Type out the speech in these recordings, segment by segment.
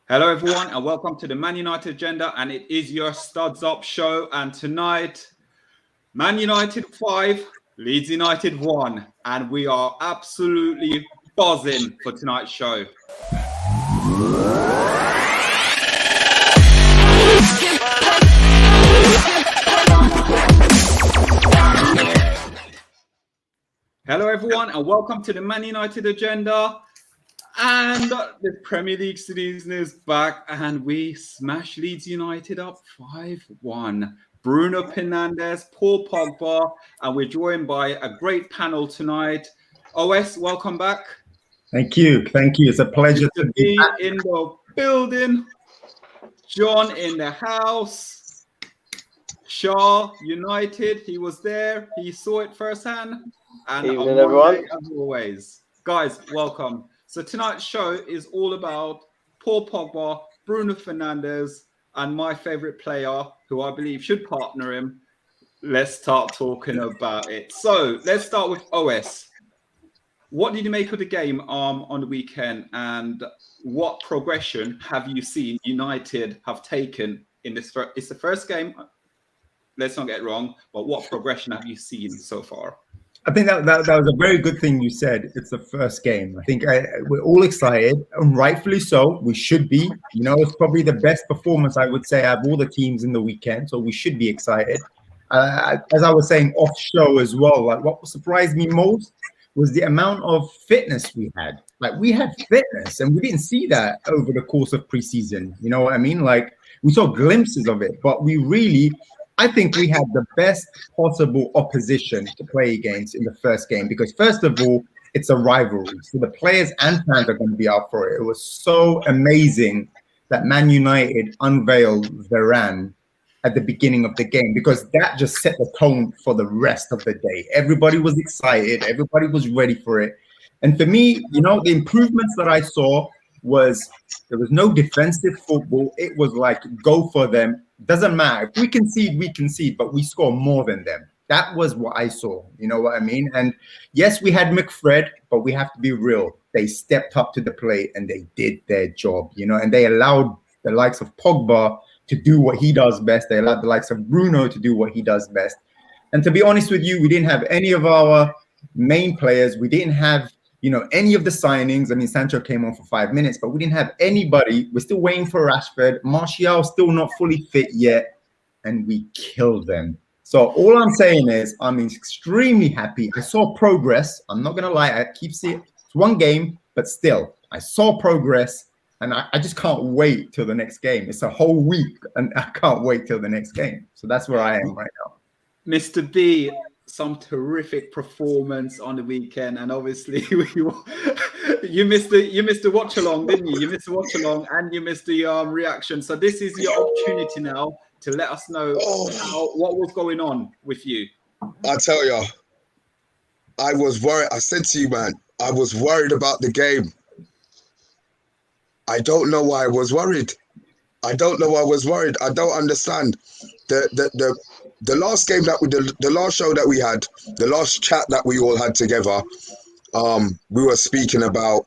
Hello, everyone, and welcome to the Man United Agenda. And it is your Studs Up show. And tonight, Man United 5, Leeds United 1. And we are absolutely buzzing for tonight's show. Hello, everyone, and welcome to the Man United Agenda. And the Premier League season is back, and we smashed Leeds United up 5-1. Bruno Fernandes, Paul Pogba, and we're joined by a great panel tonight. OS, welcome back. Thank you. It's a pleasure to be back. In the building. John in the house. Shah United, he was there. He saw it firsthand. And evening, everyone. As always. Guys, welcome. So tonight's show is all about Paul Pogba, Bruno Fernandes, and my favorite player, who I believe should partner him. Let's start talking about it. So let's start with OS. What did you make of the game on the weekend, and what progression have you seen United have taken in this? It's the first game. Let's not get it wrong, but what progression have you seen so far? I think that was a very good thing you said. It's the first game. I think we're all excited, and rightfully so. We should be. You know, it's probably the best performance, I would say, out of all the teams in the weekend. So we should be excited. As I was saying off show as well, like what surprised me most was the amount of fitness we had. Like we had fitness, and we didn't see that over the course of preseason. You know what I mean? Like we saw glimpses of it, but I think we had the best possible opposition to play against in the first game, because first of all, it's a rivalry. So the players and fans are going to be out for it. It was so amazing that Man United unveiled Varane at the beginning of the game, because that just set the tone for the rest of the day. Everybody was excited. Everybody was ready for it. And for me, you know, the improvements that I saw was there was no defensive football. It was like, go for them. Doesn't matter. If we concede, but we score more than them. That was what I saw. You know what I mean? And yes, we had McFred, but we have to be real. They stepped up to the plate and they did their job, you know, and they allowed the likes of Pogba to do what he does best. They allowed the likes of Bruno to do what he does best. And to be honest with you, we didn't have any of our main players. We didn't have, you know, any of the signings. I mean, Sancho came on for 5 minutes, but we didn't have anybody. We're still waiting for Rashford. Martial still not fully fit yet, and we killed them. So all I'm saying is I'm extremely happy. I saw progress. I'm not going to lie. I keep seeing it's one game, but still, I saw progress, and I just can't wait till the next game. It's a whole week, and I can't wait till the next game. So that's where I am right now. Mr. B, some terrific performance on the weekend, and obviously you missed the watch along, didn't you? You missed the watch along, and you missed the reaction. So this is your opportunity now to let us know what was going on with you. I tell you, I was worried. I said to you, man, I was worried about the game. I don't know why I was worried. I don't understand. The last game the last show that we had, the last chat that we all had together, we were speaking about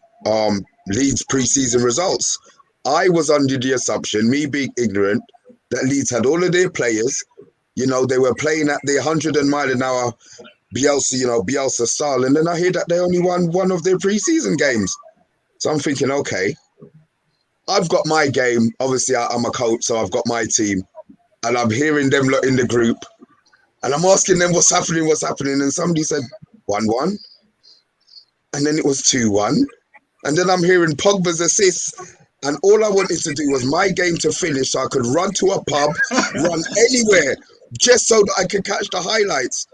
Leeds preseason results. I was under the assumption, me being ignorant, that Leeds had all of their players. You know, they were playing at the 100-mile-an-hour Bielsa style, and then I hear that they only won one of their preseason games. So I'm thinking, okay, I've got my game. Obviously, I'm a coach, so I've got my team. And I'm hearing them in the group, and I'm asking them what's happening. And somebody said 1-1, and then it was 2-1, and then I'm hearing Pogba's assist, and all I wanted to do was my game to finish, so I could run to a pub, run anywhere, just so that I could catch the highlights.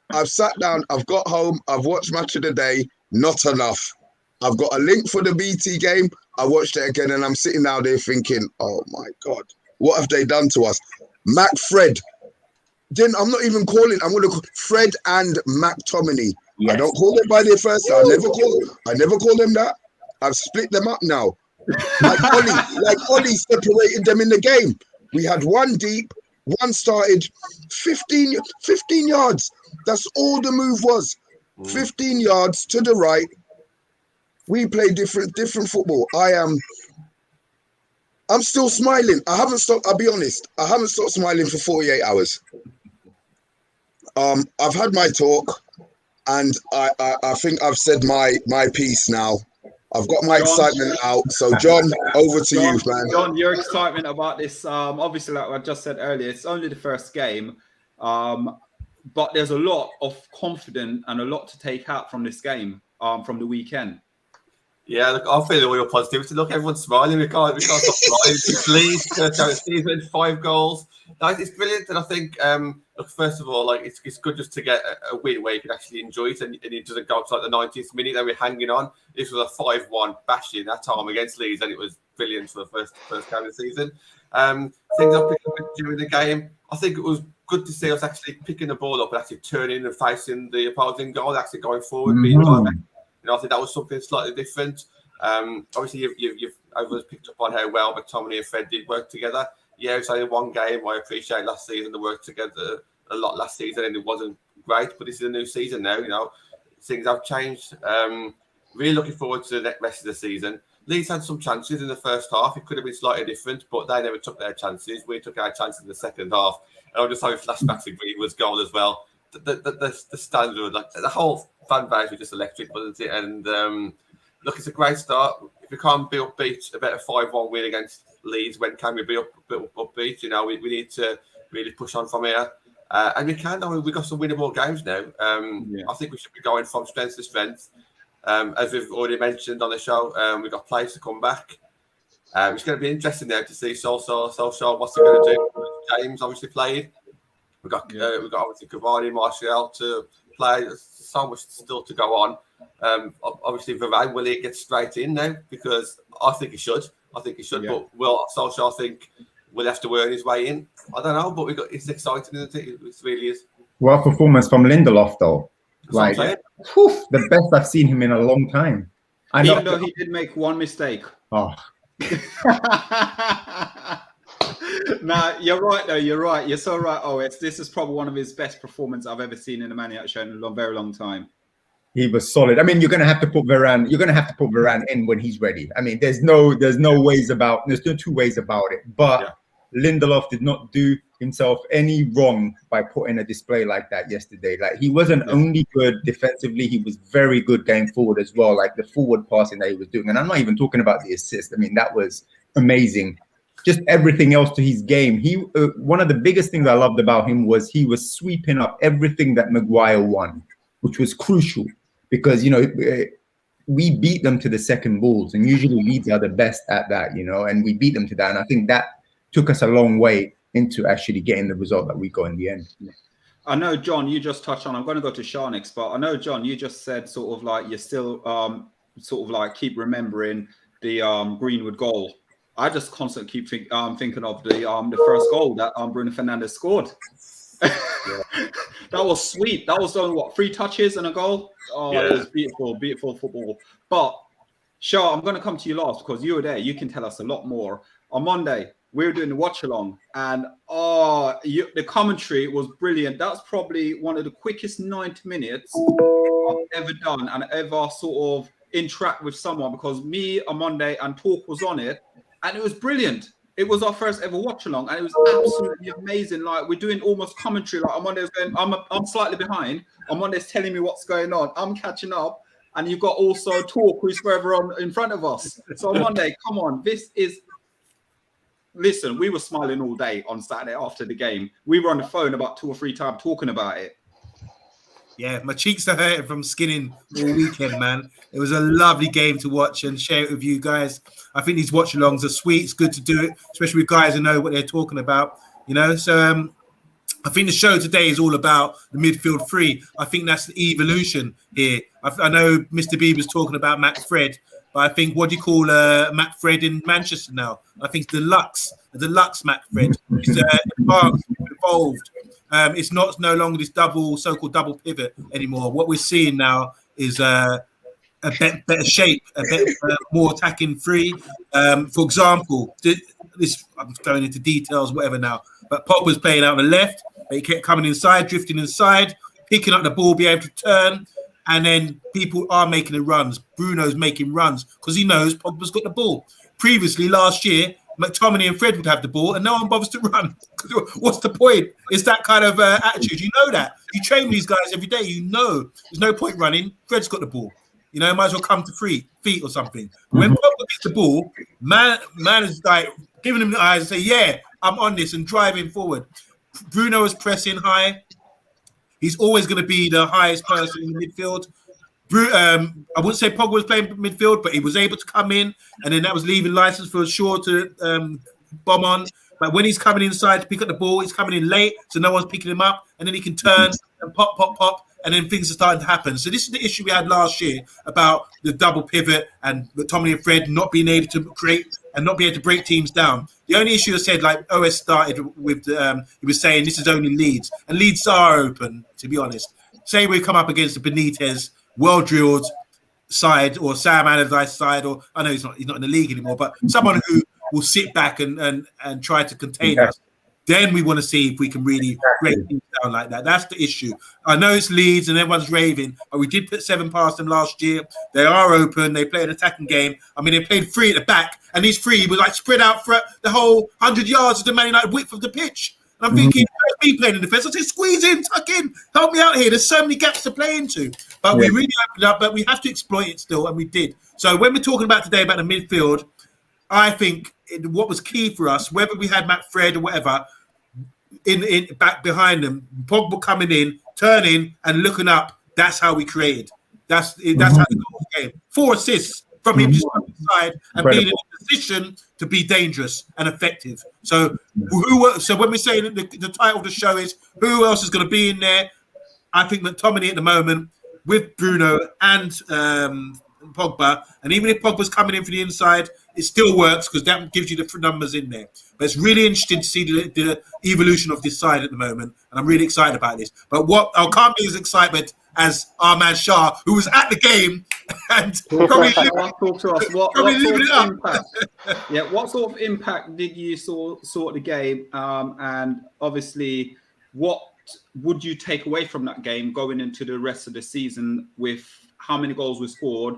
I've sat down, I've got home, I've watched Match of the Day. Not enough. I've got a link for the BT game. I watched it again, and I'm sitting down there thinking, oh my God, what have they done to us? McFred. Then I'm not even calling. I'm going to call Fred and McTominay. Yes. I don't call them by their first name. I never call them that. I've split them up now. Like Ollie separated them in the game. We had one deep, one started 15 yards. That's all the move was. 15 yards to the right. We play different football. I'm still smiling. I haven't stopped. I'll be honest. I haven't stopped smiling for 48 hours. I've had my talk, and I think I've said my piece now. I've got my excitement out. So, John, over to you, man. John, your excitement about this, obviously, like I just said earlier, it's only the first game, but there's a lot of confidence and a lot to take out from this game, from the weekend. Yeah, look, I feel all your positivity. Look, everyone's smiling. We can't stop smiling. Leeds, season 5 goals. Like, it's brilliant, and I think, look, first of all, like it's good just to get a win where you can actually enjoy it, and it doesn't go to like the 90th minute that we're hanging on. This was a 5-1 bashing that time against Leeds, and it was brilliant for the first game of the season. Things I picked up during the game, I think it was good to see us actually picking the ball up and actually turning and facing the opposing goal, actually going forward, being direct. I think that was something slightly different. Obviously, you've picked up on how well McTominay and Fred did work together. Yeah, it's only one game. I appreciate last season they worked together a lot last season, and it wasn't great. But this is a new season now. Things have changed. Really looking forward to the rest of the season. Leeds had some chances in the first half. It could have been slightly different, but they never took their chances. We took our chances in the second half. And I'm just having flashbacks to Greenwood's goal as well. The standard, like the whole fan base was just electric, wasn't it? And look, it's a great start. If we can't be upbeat about a 5-1 win against Leeds, when can we be upbeat? We need to really push on from here. And we can. We've got some winnable games now. I think we should be going from strength to strength. As we've already mentioned on the show, we've got players to come back. It's going to be interesting now to see Solskjaer, what's he going to do. James obviously played. We've got obviously Cavani, Martial to play. There's so much still to go on. Obviously, Varane, will he get straight in now? Because I think he should. Yeah. But will Solskjaer think we'll have to earn his way in? I don't know, but it's exciting, isn't it? It really is. Well, performance from Lindelof, though. Like, the best I've seen him in a long time. Even though he did make one mistake. Oh. Nah, you're right, though. You're right. You're so right. This is probably one of his best performances I've ever seen in a Man United show in a very long time. He was solid. I mean, you're going to have to put Varane. You're going to have to put Varane in when he's ready. I mean, there's no two ways about it. But Lindelof did not do himself any wrong by putting a display like that yesterday. Like, he wasn't only good defensively, he was very good going forward as well. Like the forward passing that he was doing, and I'm not even talking about the assist. I mean, that was amazing. Just everything else to his game. He one of the biggest things I loved about him was he was sweeping up everything that Maguire won, which was crucial because we beat them to the second balls, and usually Leeds are the best at that, and we beat them to that. And I think that took us a long way into actually getting the result that we got in the end. I know, John, you just touched on, I'm going to go to Shah next, but I know, John, you just said sort of like you're still sort of like keep remembering the Greenwood goal. I just constantly keep thinking of the first goal that Bruno Fernandes scored. That was sweet. That was only 3 touches and a goal. It was beautiful football. But Shah, I'm going to come to you last because you were there. You can tell us a lot more. On Monday, we were doing the watch along, and the commentary was brilliant. That's probably one of the quickest 90 minutes I've ever done and ever sort of interact with someone, because me on Monday and Talk was on it, and it was brilliant. It was our first ever watch along, and it was absolutely amazing. Like, we're doing almost commentary. Like, on Monday's going, I'm slightly behind. On Monday's telling me what's going on. I'm catching up, and you've got also Talk, who's further on in front of us. So on Monday, come on, listen, we were smiling all day on Saturday after the game. We were on the phone about 2 or 3 times talking about it. Yeah, my cheeks are hurting from skinning all weekend, man. It was a lovely game to watch and share it with you guys. I think these watch-alongs are sweet. It's good to do it, especially with guys who know what they're talking about, So I think the show today is all about the midfield 3. I think that's the evolution here. I know Mr. Bieber's talking about Matt Fred, but I think, what do you call Matt Fred in Manchester now? I think it's the deluxe Matt Fred. He's advanced, evolved. It's no longer this so-called double pivot anymore. What we're seeing now is a better shape, a bit more attacking free. For example, I'm going into details, whatever now, but Pogba's playing out on the left, but he kept coming inside, drifting inside, picking up the ball, be able to turn, and then people are making the runs. Bruno's making runs because he knows Pogba's got the ball. Previously, last year, McTominay and Fred would have the ball, and no one bothers to run. What's the point? It's that kind of attitude. You know that. You train these guys every day. You know there's no point running. Fred's got the ball. You know, might as well come to feet or something. When Pogba gets the ball, man is like giving him the eyes and say, yeah, I'm on this, and driving forward. Bruno is pressing high. He's always going to be the highest person in the midfield. I wouldn't say Pogba was playing midfield, but he was able to come in, and then that was leaving license for Shaw to bomb on. But when he's coming inside to pick up the ball, he's coming in late, so no one's picking him up, and then he can turn and pop, and then things are starting to happen. So this is the issue we had last year about the double pivot and Tommy and Fred not being able to create and not being able to break teams down. The only issue I said, like OS started with, he was saying this is only Leeds, and Leeds are open, to be honest. Say we come up against the Benitez, well-drilled side, or Sam Allardyce side, or I know he's not in the league anymore, but someone who will sit back and try to contain us. Then we want to see if we can really break things down like that. That's the issue. I know it's Leeds and everyone's raving, but we did put 7 past them last year. They are open. They play an attacking game. I mean, they played 3 at the back, and these 3 were like spread out for the whole 100 yards of the Man United width of the pitch. And I'm thinking, me playing in defence, I say, squeeze in, tuck in, help me out here. There's so many gaps to play into. But we really opened up, but we have to exploit it still, and we did. So when we're talking about today about the midfield, I think what was key for us, whether we had Matt Fred or whatever, in back behind them, Pogba coming in, turning and looking up, that's how we created. That's how the goal came. 4 assists from him just on the side and being in a position to be dangerous and effective. So when we say that the title of the show is who else is going to be in there, I think McTominay at the moment with Bruno and Pogba, and even if Pogba's coming in from the inside, it still works because that gives you the numbers in there. But it's really interesting to see the evolution of this side at the moment, and I'm really excited about this. But what I can't be as excited as our man Shah, who was at the game and probably talk to us. What sort of impact? What sort of impact did you saw at the game? And obviously, what would you take away from that game going into the rest of the season with how many goals were scored?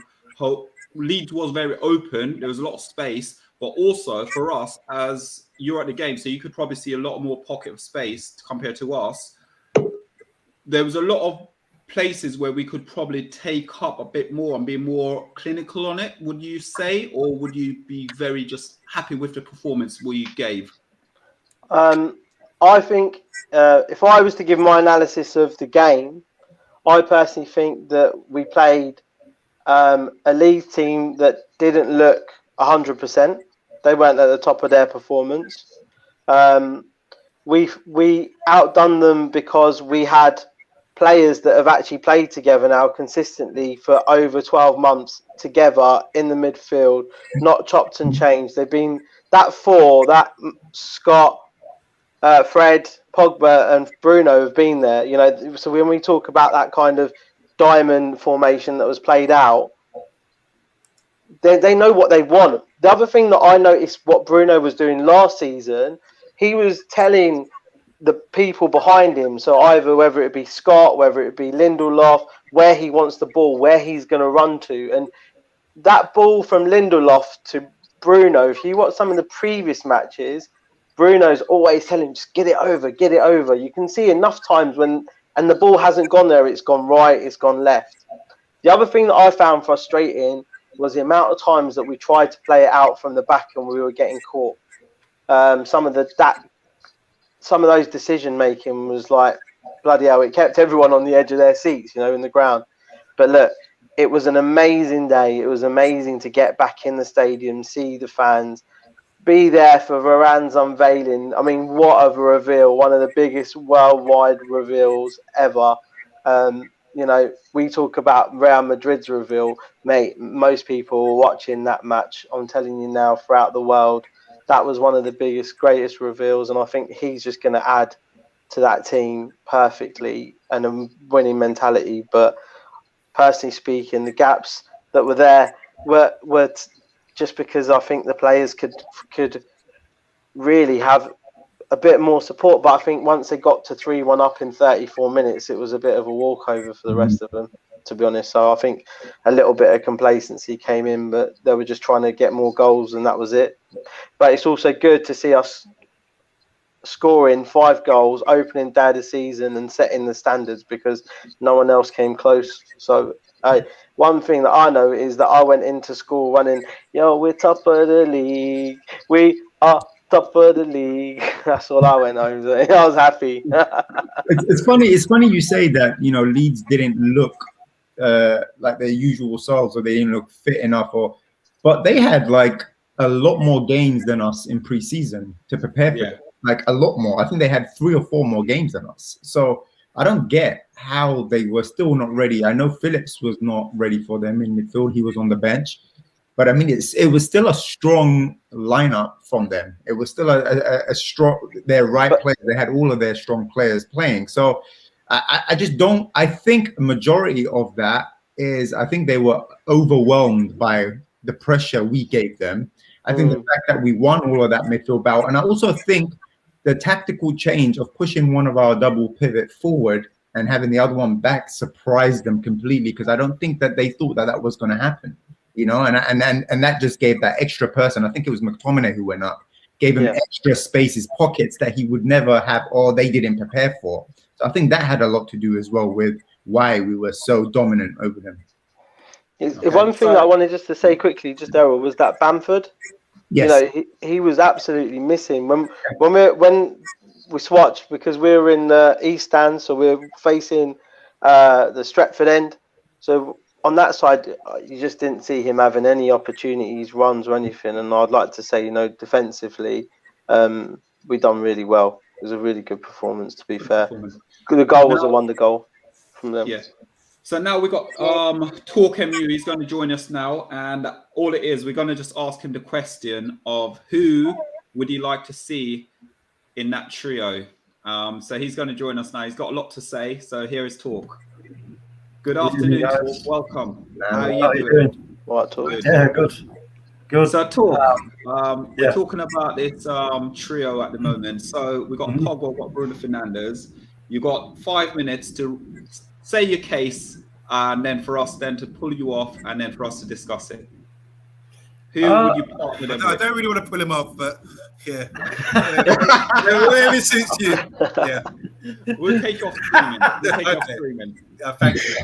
Leeds was very open. There was a lot of space, but also for us, as you're at the game, so you could probably see a lot more pocket of space compared to us. There was a lot of places where we could probably take up a bit more and be more clinical on it, would you say? Or would you be very just happy with the performance we gave? I think if I was to give my analysis of the game, I personally think that we played a Leeds team that didn't look 100%. They weren't at the top of their performance. We outdone them because we had players that have actually played together now consistently for over 12 months together in the midfield, not chopped and changed. They've been that 4, that Scott, Fred, Pogba and Bruno have been there, you know. So when we talk about that kind of diamond formation that was played out, they know what they want. The other thing that I noticed what Bruno was doing last season, he was telling the people behind him, so either whether it be Scott, whether it be Lindelof, where he wants the ball, where he's going to run to. And that ball from Lindelof to Bruno, if you watch some of the previous matches, Bruno's always telling him, just get it over, get it over. You can see enough times when, and the ball hasn't gone there, it's gone right, it's gone left. The other thing that I found frustrating was the amount of times that we tried to play it out from the back and we were getting caught. Some of those decision making was like, bloody hell, it kept everyone on the edge of their seats, you know, in the ground. But look, it was an amazing day. It was amazing to get back in the stadium, see the fans, be there for Varane's unveiling. I mean, what a reveal. One of the biggest worldwide reveals ever. You know, we talk about Real Madrid's reveal. Mate, most people were watching that match. I'm telling you now, throughout the world, that was one of the biggest, greatest reveals. And I think he's just going to add to that team perfectly and a winning mentality. But personally speaking, the gaps that were there were just because I think the players could really have a bit more support. But I think once they got to 3-1 up in 34 minutes, it was a bit of a walkover for the rest of them, to be honest. So I think a little bit of complacency came in, but they were just trying to get more goals, and that was it. but it's also good to see us scoring 5 goals, opening day of the season, and setting the standards because no one else came close. So, one thing that I know is that I went into school running, "Yo, we're top of the league. We are top of the league." That's all I went home saying. I was happy. It's funny. It's funny you say that. You know, Leeds didn't look like their usual selves, or they didn't look fit enough, but they had like a lot more games than us in pre-season to prepare for it. Like a lot more. I think they had 3 or 4 more games than us. So I don't get how they were still not ready. I know Phillips was not ready for them in midfield. He was on the bench. But I mean, it was still a strong lineup from them. It was still a strong, their right players. They had all of their strong players playing. So I just don't, I think a majority of that is, I think they were overwhelmed by the pressure we gave them. I think the fact that we won all of that midfield battle. And I also think the tactical change of pushing one of our double pivot forward and having the other one back surprised them completely, because I don't think that they thought that was going to happen. You know, and that just gave that extra person. I think it was McTominay who went up, gave him extra spaces, pockets that he would never have, or they didn't prepare for. So I think that had a lot to do as well with why we were so dominant over them. One thing that I wanted just to say quickly, just Errol, was that Bamford. Yes. You know, he was absolutely missing when we swatched, because we were in the east stand, so we're facing the Stretford end. So on that side, you just didn't see him having any opportunities, runs, or anything. And I'd like to say, you know, defensively, we done really well. It was a really good performance, to be fair. The goal was a wonder goal from them. Yeah. So now we've got Talk MU. He's going to join us now. And all it is, we're going to just ask him the question of who would he like to see in that trio. So he's going to join us now. He's got a lot to say. So here is Talk. Good afternoon, Talk. Welcome. How are you doing? Right, Talk. Yeah, good. Good. So Talk, we're talking about this trio at the moment. So we've got Pogba, we've got Bruno Fernandes. You've got 5 minutes to say your case, and then for us then to pull you off, and then for us to discuss it. Who would you partner them with? I don't really want to pull him off, but yeah. Whatever suits you. Yeah. We'll take you off screaming. We'll take you off screaming. Thank you.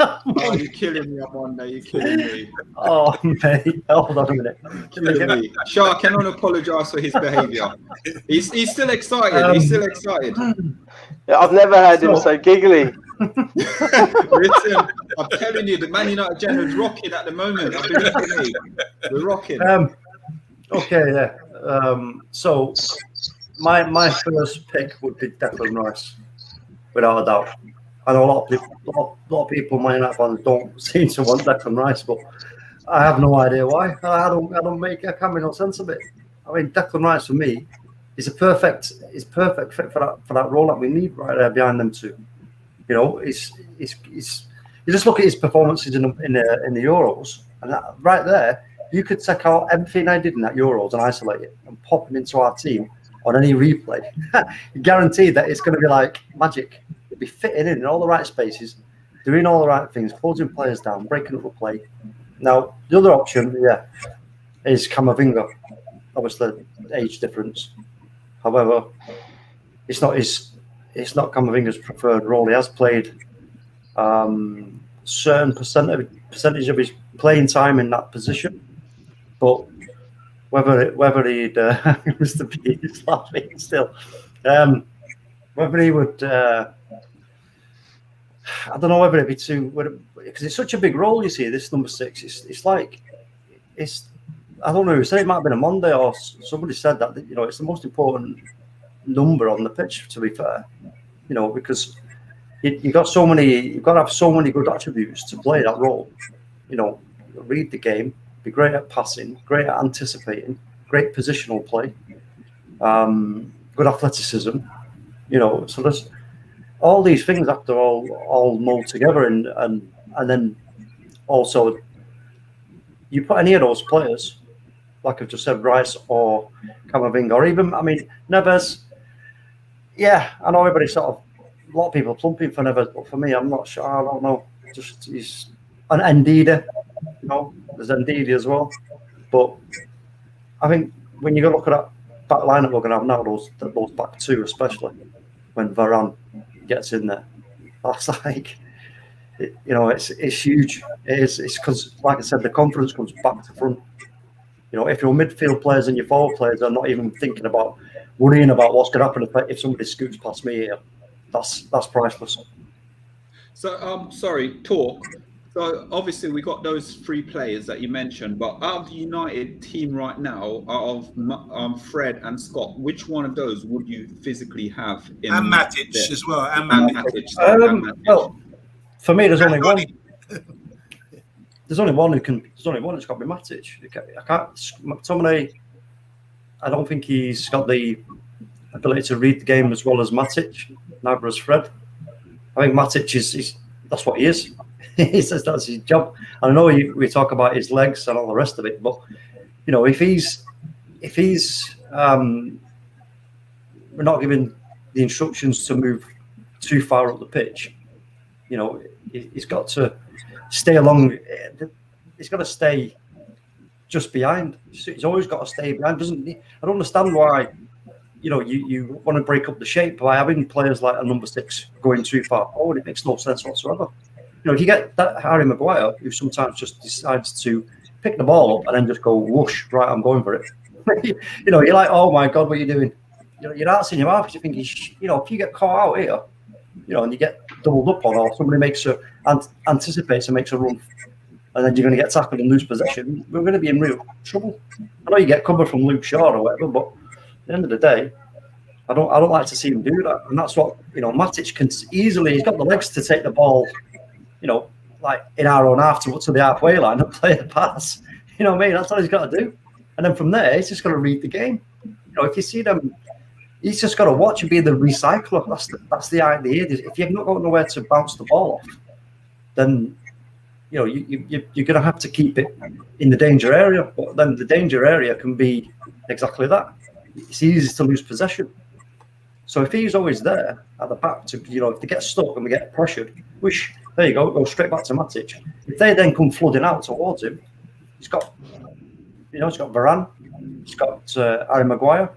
Oh, you're killing me, Amanda. You're killing me. Oh, mate. Hold on a minute. Killing me. Shah cannot apologise for his behaviour. He's still excited. He's still excited. Yeah, I've never heard him so giggly. Listen, I'm telling you, the Man United general's rocking at the moment. I believe in me. We're rocking. Okay, yeah. So my first pick would be Declan Rice, without a doubt. I know a lot of people, Man United fans, don't seem to want Declan Rice, but I have no idea why. I can't make no sense of it. I mean, Declan Rice for me is perfect fit for that role that we need right there behind them two. You know, you just look at his performances in the Euros, and that, right there, you could take out everything I did in that Euros and isolate it and pop it into our team on any replay. Guaranteed that it's going to be like magic. It'll be fitting in all the right spaces, doing all the right things, closing players down, breaking up the play. Now, the other option, is Camavinga. Obviously, age difference. However, it's not Camavinga's preferred role. He has played certain percentage of his playing time in that position, but whether he'd Mr. P is laughing still, whether he would, I don't know whether it'd be too, because it's such a big role. You see, this number 6. It's like I don't know who said it. Might have been a Monday or somebody said that. You know, it's the most important number on the pitch. To be fair, you know, because you've got to have so many good attributes to play that role. You know, read the game, be great at passing, great at anticipating, great positional play, good athleticism. You know, so there's all these things have to all mold together, and then also you put any of those players, like I've just said, Rice or Camavinga, or even, I mean, Neves. Yeah, I know everybody a lot of people are plumping for Neves, but for me, I'm not sure. I don't know. Just he's an Ndidi, you know. There's Ndidi as well. But I think when you go look at that back lineup we're going to have now, those back two, especially when Varane gets in there, that's like, it's huge. It is. It's because, like I said, the confidence comes back to front. If your midfield players and your forward players are not even thinking about worrying about what's going to happen if somebody scoots past me here, that's priceless. So, sorry, talk. So obviously we got those 3 players that you mentioned, but out of the United team right now, of Fred and Scott, which one of those would you physically have in? And Matic there? as well. And Matic. Well, for me, there's only one. There's only one that's got to be Matic. I can't. McTominay, I don't think he's got the ability to read the game as well as Matic. Neither has Fred. I think Matic is that's what he is. He says that's his job. And I know we talk about his legs and all the rest of it, but if he's we're not given the instructions to move too far up the pitch, he's got to stay along. He's got to stay just behind. He's always got to stay behind. I don't understand why. You want to break up the shape by having players like a number 6 going too far forward. It makes no sense whatsoever. If you get that Harry Maguire, who sometimes just decides to pick the ball up and then just go whoosh, right, I'm going for it. You're like, oh my God, what are you doing? Your heart's in your mouth. You think, if you get caught out here, and you get doubled up on, or somebody anticipates and makes a run, and then you're going to get tackled and lose possession, we're going to be in real trouble. I know you get cover from Luke Shaw or whatever, but at the end of the day, I don't like to see him do that. And that's what, Matic can easily, he's got the legs to take the ball, like in our own half to the halfway line and play the pass. You know what I mean? That's all he's got to do. And then from there, he's just got to read the game. If you see them, he's just got to watch and be the recycler. That's the idea. If you've not got nowhere to bounce the ball off, then you're going to have to keep it in the danger area. But then the danger area can be exactly that. It's easy to lose possession. So if he's always there at the back to, if they get stuck and we get pressured, which there you go straight back to Matic. If they then come flooding out towards him, he's got Varane, he's got Harry Maguire.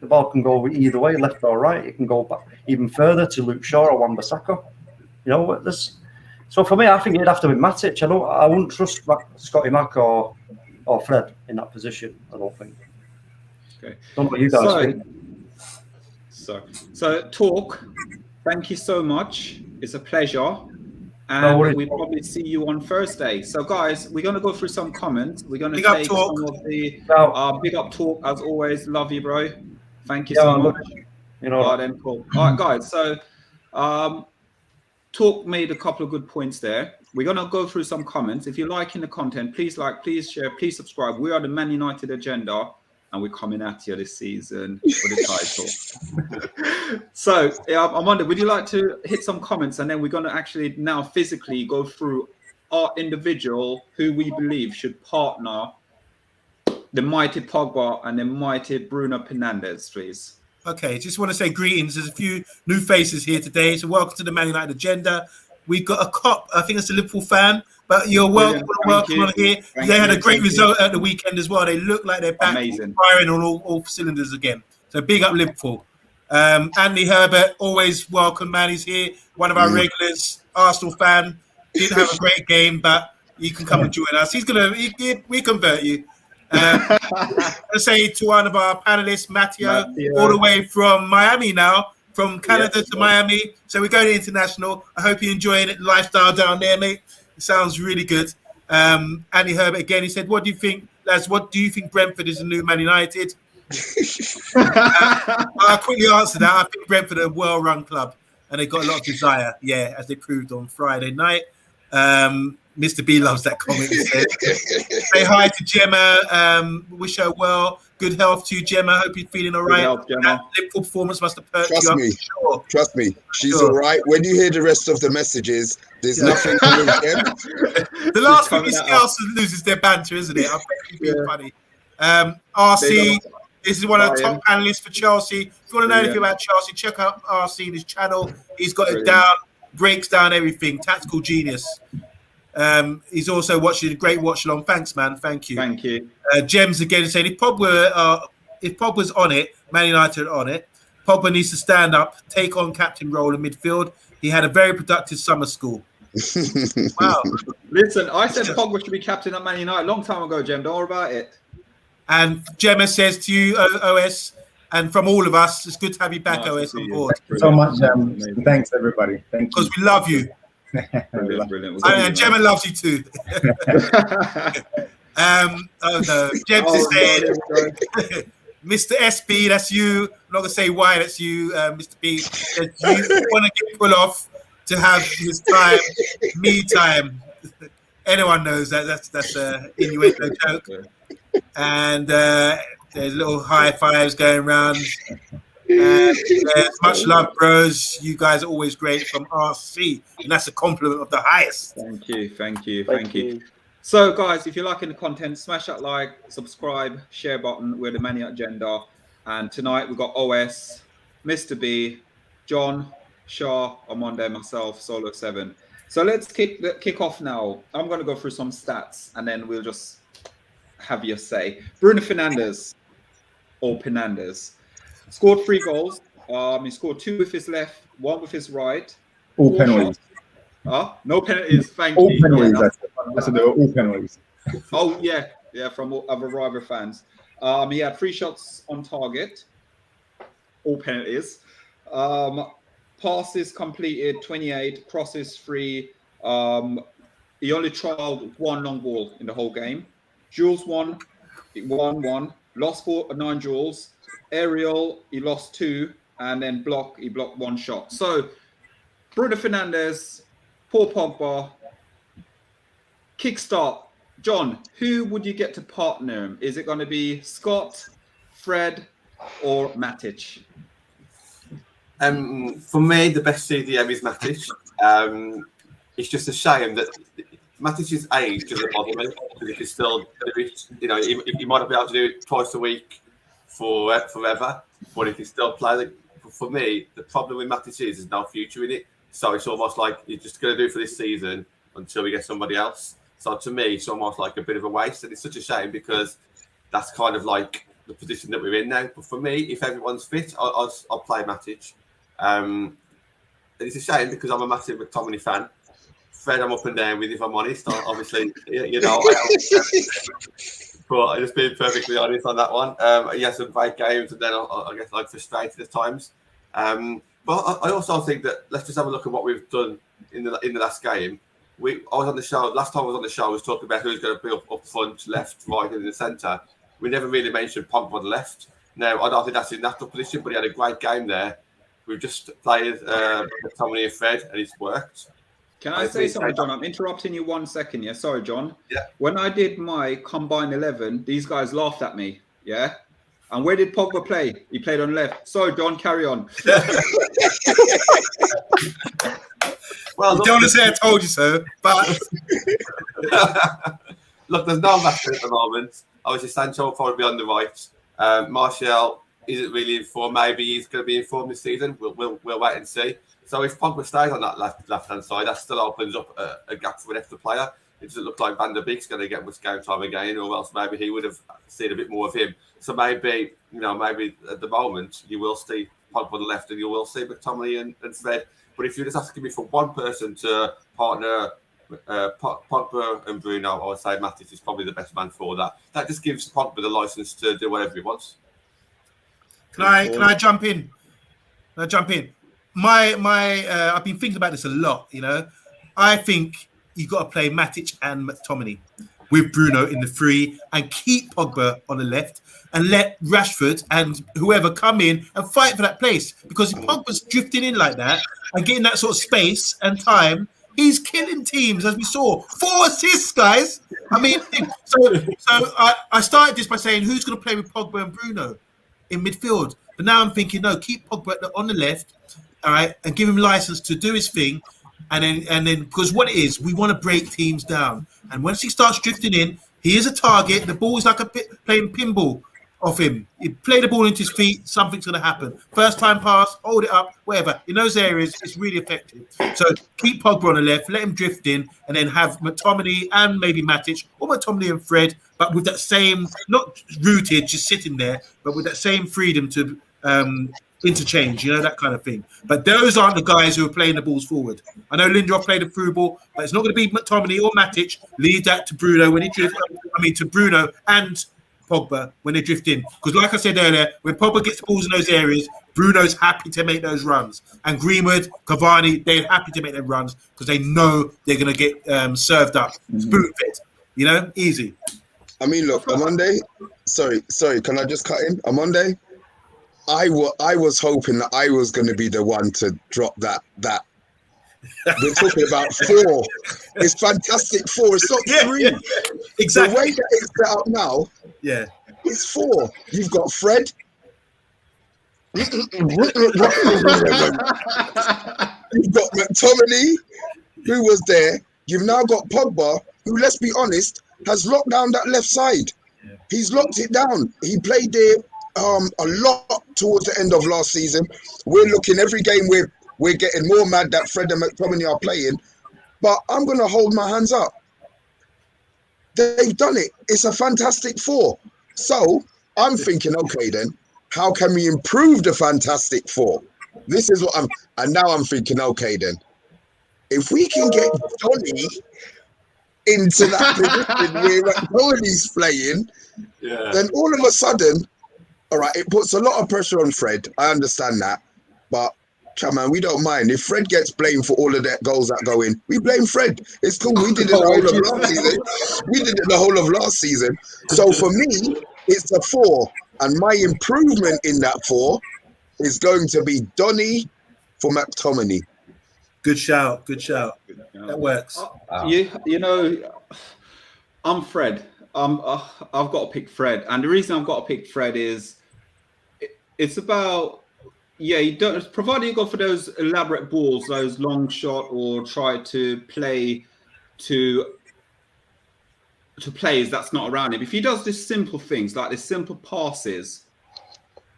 The ball can go either way, left or right. It can go back even further to Luke Shaw or Wan-Bissaka. So for me, I think it'd have to be Matic. I wouldn't trust Scotty Mac or Fred in that position. I don't think. Okay. Don't know what you guys think. So talk. Thank you so much. It's a pleasure. And we probably see you on Thursday. So, guys, we're going to go through some comments. We're going to take some of the big up talk, as always. Love you, bro. Thank you so much. Then cool. All right, guys. So, talk made a couple of good points there. We're going to go through some comments. If you're liking the content, please like, please share, please subscribe. We are the Man United Agenda, and we're coming at you this season for the title. So I wonder, would you like to hit some comments, and then we're going to actually now physically go through our individual who we believe should partner the mighty Pogba and the mighty Bruno Fernandes, please. Okay, just want to say greetings. There's a few new faces here today, so welcome to the Man United Agenda. We've got a cop, I think it's a Liverpool fan, but you're welcome on here. They had a great result at the weekend as well. They look like they're back firing on all cylinders again. So big up Liverpool. Andy Herbert, always welcome, man. He's here, one of our regulars, Arsenal fan. Didn't have a great game, but you can come and join us. We convert you. I say to one of our panelists, Matteo, all the way from Miami now. From Canada to Miami. So we're going international. I hope you're enjoying it, lifestyle down there, mate. It sounds really good. Andy Herbert again, he said, what do you think, lads? What do you think Brentford is the new Man United? I'll quickly answer that. I think Brentford are a well-run club and they've got a lot of desire, as they proved on Friday night. Mr. B loves that comment. He said, say hi to Gemma. Wish her well. Good health to you, Gemma. Hope you're feeling all right. That Liverpool performance must have perked you up. Trust me. She's all right. When you hear the rest of the messages, there's nothing to lose them. The last thing is Scouse loses their banter, isn't it? I bet it's been funny. RC, this is one of the top panelists for Chelsea. If you want to know anything about Chelsea, check out RC, his channel. He's got it down, breaks down everything. Tactical genius. He's also watching a great watch along. Thanks, man. Thank you. Thank you. Gems again saying if Pogba's on it, Man United are on it. Pogba needs to stand up, take on captain role in midfield. He had a very productive summer school. Wow. Listen, I said Pogba should be captain at Man United a long time ago, Jem. Don't worry about it. And Gemma says to you, OS, and from all of us, it's good to have you back, OS, on board. Thank you so much, thanks, everybody. Thank you. Because we love you. Brilliant. And Gemma loves you too. Oh no, James is saying, Mr. SB, that's you. I'm not gonna say why that's you, Mr. B. That you want to get pull off to have his time, me time. Anyone knows that that's a innuendo joke. And there's little high fives going around. Much love, bros. You guys are always great from RC, and that's a compliment of the highest. Thank you. So, guys, if you're liking the content, smash that like, subscribe, share button. We're the Mania Agenda, and tonight we've got OS, Mr. B, John, Shah, Armando, myself, Solo 7. So let's kick off now. I'm going to go through some stats, and then we'll just have your say. Bruno Fernandes, or Fernandes, scored 3 goals. He scored 2 with his left, 1 with his right. All penalties. No penalties. Thank all you. Penalties, Yeah, I said they were all penalties. Oh yeah, from other rival fans. He had 3 shots on target, all penalties. Passes completed 28, crosses 3. He only trialed 1 long ball in the whole game. Duels 1, lost 9 duels. Aerial, he lost 2, and then he blocked 1 shot. So Bruno Fernandes, Paul Pogba, kickstart. John, who would you get to partner him? Is it going to be Scott, Fred, or Matic? For me, the best CDM is Matic. It's just a shame that Matic's age doesn't bother me because he can still do it. You know, he might not be able to do it twice a week forever, but he can still play. For me, the problem with Matic is there's no future in it. So it's almost like you're just going to do it for this season until we get somebody else. So to me, it's almost like a bit of a waste, and it's such a shame because that's kind of like the position that we're in now. But for me, if everyone's fit, I'll play Matic. And it's a shame because I'm a massive McTominay fan. Fred, I'm up and down with, if I'm honest. Obviously, you know, but just being perfectly honest on that one. He has some great games, and then I guess like frustrated at times. But I also think that let's just have a look at what we've done in the last game. I was on the show last time. I was on the show. I was talking about who's going to be up front, left, right, and in the centre. We never really mentioned Pogba on the left. Now I don't think that's his natural position, but he had a great game there. We've just played Tommy and Fred, and it's worked. Can I say something, John? I'm interrupting you 1 second. Yeah, sorry, John. Yeah. When I did my combined 11, these guys laughed at me. Yeah. And where did Pogba play? He played on left. Sorry, John. Carry on. Well, you don't want to say I told you so, but look, there's no matter at the moment. Obviously, Sancho will probably be on the right. Martial isn't really informed. Maybe he's going to be informed this season. We'll wait and see. So if Pogba stays on that left-hand side, that still opens up a gap for an extra player. It doesn't look like Van der Beek's going to get much game time again, or else maybe he would have seen a bit more of him. So maybe at the moment you will see Pogba on the left, and you will see McTominay and Fred. But if you're just asking me for one person to partner Pogba and Bruno, I would say Matic is probably the best man for that. That just gives Pogba the license to do whatever he wants. Can I jump in? I've been thinking about this a lot. You know, I think you've got to play Matic and McTominay with Bruno in the 3 and keep Pogba on the left and let Rashford and whoever come in and fight for that place. Because if Pogba's drifting in like that and getting that sort of space and time, he's killing teams, as we saw. 4 assists, guys. I mean, so I started this by saying, who's going to play with Pogba and Bruno in midfield? But now I'm thinking, no, keep Pogba on the left, all right, and give him license to do his thing. And then, because what it is, we want to break teams down. And once he starts drifting in, he is a target. The ball is like playing pinball. off him. You play the ball into his feet, something's going to happen. First time pass, hold it up, whatever. In those areas, it's really effective. So keep Pogba on the left, let him drift in, and then have McTominay and maybe Matic, or McTominay and Fred, but with that same, not rooted, just sitting there, but with that same freedom to interchange, that kind of thing. But those aren't the guys who are playing the balls forward. I know Lindelof played a through ball, but it's not going to be McTominay or Matic. Leave that to Bruno when he drifts. To Bruno and Pogba when they drift in. Because like I said earlier, when Pogba gets the balls in those areas, Bruno's happy to make those runs. And Greenwood, Cavani, they're happy to make them runs because they know they're going to get served up. Spoon fed, easy. I mean, look, on Monday, sorry, can I just cut in? On Monday, I was hoping that I was going to be the one to drop that. We're talking about 4. It's fantastic 4. It's not 3. Yeah. Exactly. The way that it's set up now, it's 4. You've got Fred. You've got McTominay, who was there. You've now got Pogba, who, let's be honest, has locked down that left side. Yeah. He's locked it down. He played there a lot towards the end of last season. We're looking every game we're getting more mad that Fred and McTominay are playing, but I'm going to hold my hands up. They've done it. It's a fantastic 4. So I'm thinking, okay, then how can we improve the fantastic 4? This is what and now I'm thinking, okay, then if we can get Donny into that position where McTominay's playing, then all of a sudden, all right, it puts a lot of pressure on Fred. I understand that, but man, we don't mind. If Fred gets blamed for all of that goals that go in, we blame Fred. It's cool. We did it the whole of last season. We did it the whole of last season. So for me, it's a 4. And my improvement in that 4 is going to be Donny for McTominay. Good shout. That works. I'm Fred. I've got to pick Fred. And the reason I've got to pick Fred is it's about... Yeah, you don't, provided you go for those elaborate balls, those long shot, or try to play to players that's not around him. If he does these simple things, like these simple passes,